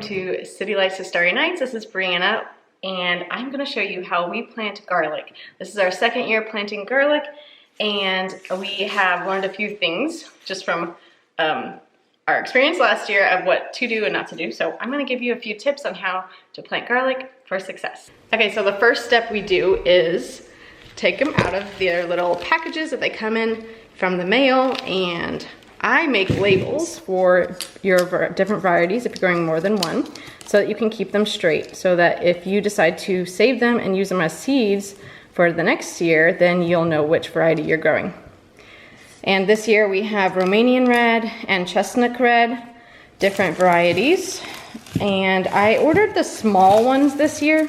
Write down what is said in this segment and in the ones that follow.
to City Lights to Starry Nights. This is Brianna, and I'm going to show you how we plant garlic. This is our second year planting garlic, and we have learned a few things just from our experience last year of what to do and not to do. So I'm going to give you a few tips on how to plant garlic for success. Okay, so the first step we do is take them out of their little packages that they come in from the mail, and I make labels for your different varieties if you're growing more than one, so that you can keep them straight, so that if you decide to save them and use them as seeds for the next year, then you'll know which variety you're growing. And this year we have Romanian red and chestnut red, different varieties. And I ordered the small ones this year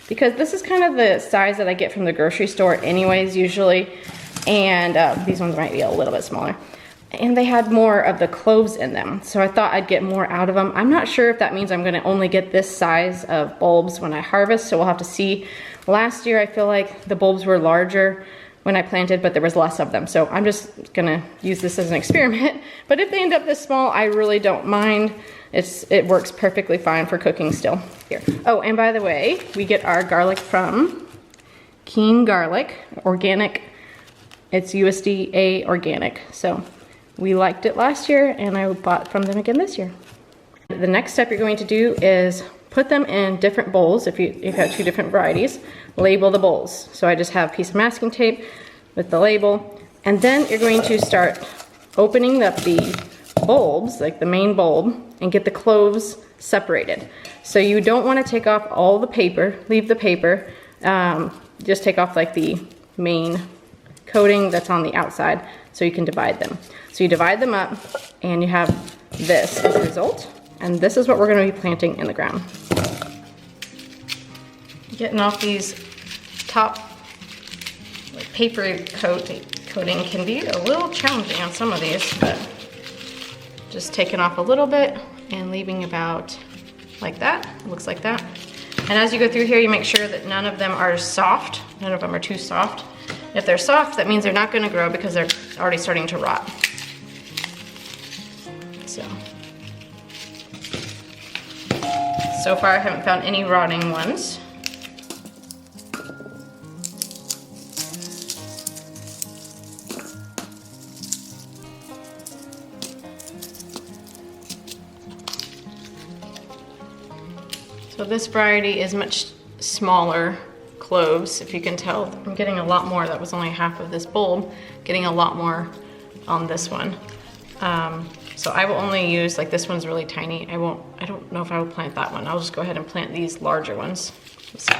because this is kind of the size that I get from the grocery store anyways, usually. And these ones might be a little bit smaller. And they had more of the cloves in them, so I thought I'd get more out of them. I'm not sure if that means I'm gonna only get this size of bulbs when I harvest, so we'll have to see. Last year I feel like the bulbs were larger when I planted, but there was less of them, so I'm just gonna use this as an experiment. But if they end up this small, I really don't mind. It works perfectly fine for cooking still. Here. Oh, and by the way, we get our garlic from Keen Garlic, organic. It's USDA organic, so we liked it last year, and I bought from them again this year. The next step you're going to do is put them in different bowls. If you have two different varieties, label the bowls. So I just have a piece of masking tape with the label, and then you're going to start opening up the bulbs, like the main bulb, and get the cloves separated. So you don't want to take off all the paper, leave the paper, just take off like the main coating that's on the outside so you can divide them. So you divide them up and you have this as a result, and this is what we're going to be planting in the ground. Getting off these top like paper coating can be a little challenging on some of these, but just taking off a little bit and leaving about like that. It looks like that. And as you go through here, you make sure that none of them are soft. None of them are too soft. If they're soft, that means they're not going to grow because they're already starting to rot. So far I haven't found any rotting ones. So this variety is much smaller cloves, if you can tell. I'm getting a lot more. That was only half of this bulb. Getting a lot more on this one. So I will only use, like this one's really tiny. I don't know if I will plant that one. I'll just go ahead and plant these larger ones. Let's see.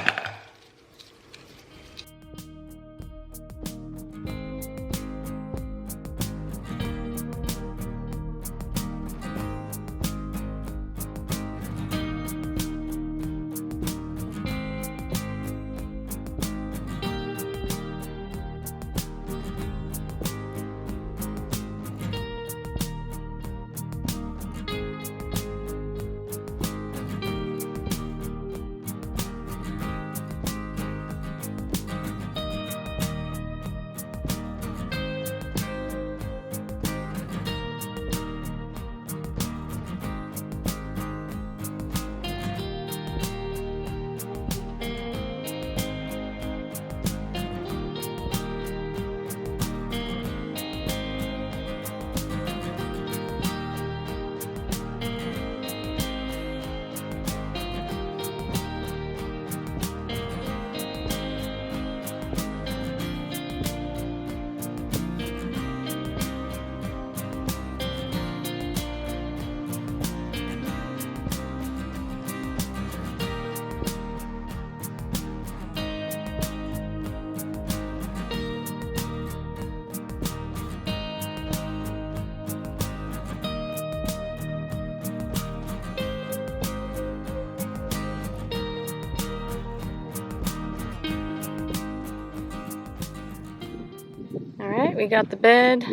Alright, we got the bed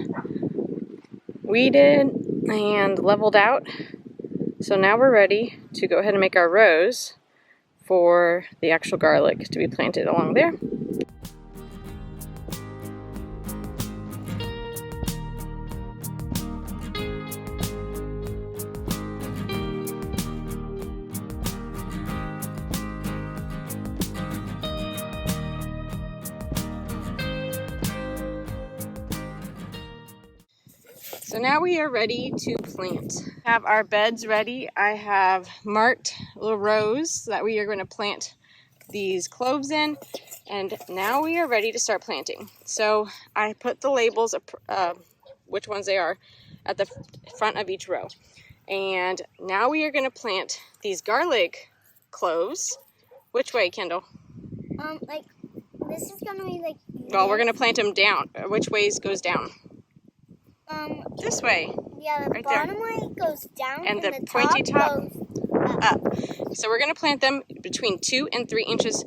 weeded and leveled out. So now we're ready to go ahead and make our rows for the actual garlic to be planted along there. So now we are ready to plant. Have our beds ready. I have marked little rows that we are going to plant these cloves in, and now we are ready to start planting. So I put the labels of which ones they are at the front of each row. And now we are going to plant these garlic cloves. Which way, Kendall? Like this is gonna be like. Well, we're going to plant them down. Which ways goes down? This way. Yeah, the right bottom there. way goes down, And the pointy top goes up. So we're going to plant them between 2 and 3 inches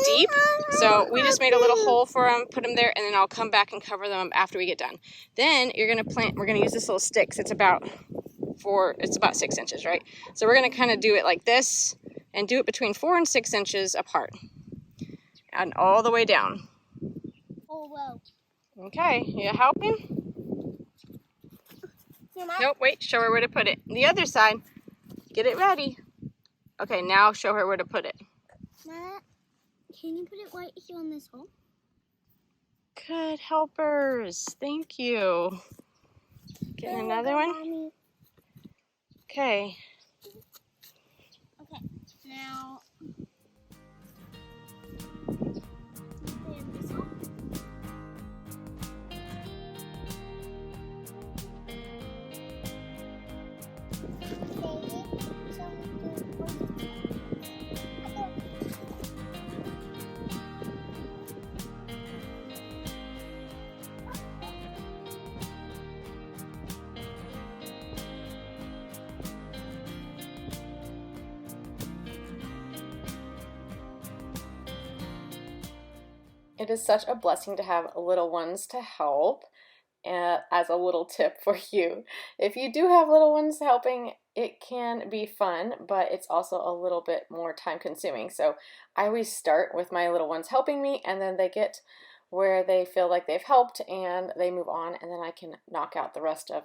deep. So we just made a little hole for them, put them there, and then I'll come back and cover them after we get done. Then you're going to plant. We're going to use this little stick. It's about 6 inches, right? So we're going to kind of do it like this and do it between 4 and 6 inches apart and all the way down. Oh, whoa. Okay, you helping? Nope, wait, show her where to put it. The other side, get it ready. Okay, now show her where to put it. Mama, can you put it right here on this hole? Good helpers, thank you. Get another one. Mommy. Okay. Okay, now. It is such a blessing to have little ones to help. As a little tip for you, if you do have little ones helping, it can be fun, but it's also a little bit more time consuming. So I always start with my little ones helping me, and then they get where they feel like they've helped and they move on, and then I can knock out the rest of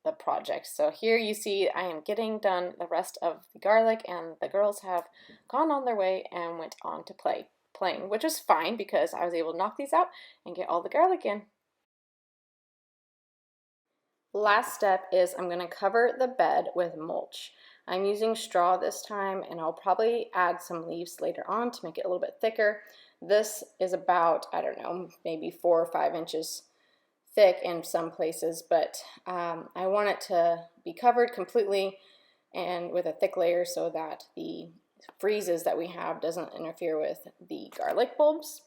the project. So here you see I am getting done the rest of the garlic, and the girls have gone on their way and went on to playing, which is fine because I was able to knock these out and get all the garlic in. Last step is I'm going to cover the bed with mulch. I'm using straw this time, and I'll probably add some leaves later on to make it a little bit thicker. This is about, I don't know, maybe 4 or 5 inches thick in some places, but I want it to be covered completely and with a thick layer so that the freezes that we have doesn't interfere with the garlic bulbs.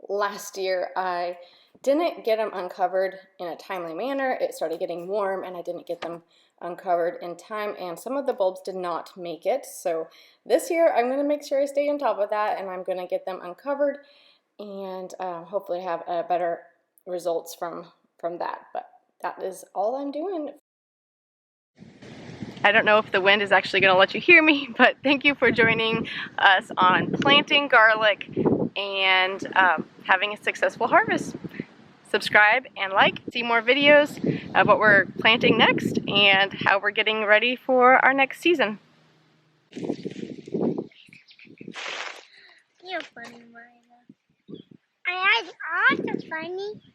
Last year I didn't get them uncovered in a timely manner. It started getting warm and I didn't get them uncovered in time, and some of the bulbs did not make it. So this year I'm going to make sure I stay on top of that, and I'm going to get them uncovered and hopefully have better results from that. But that is all I'm doing. I don't know if the wind is actually going to let you hear me, but thank you for joining us on planting garlic and having a successful harvest. Subscribe and like, see more videos of what we're planting next and how we're getting ready for our next season. You're funny, Marina. I also funny.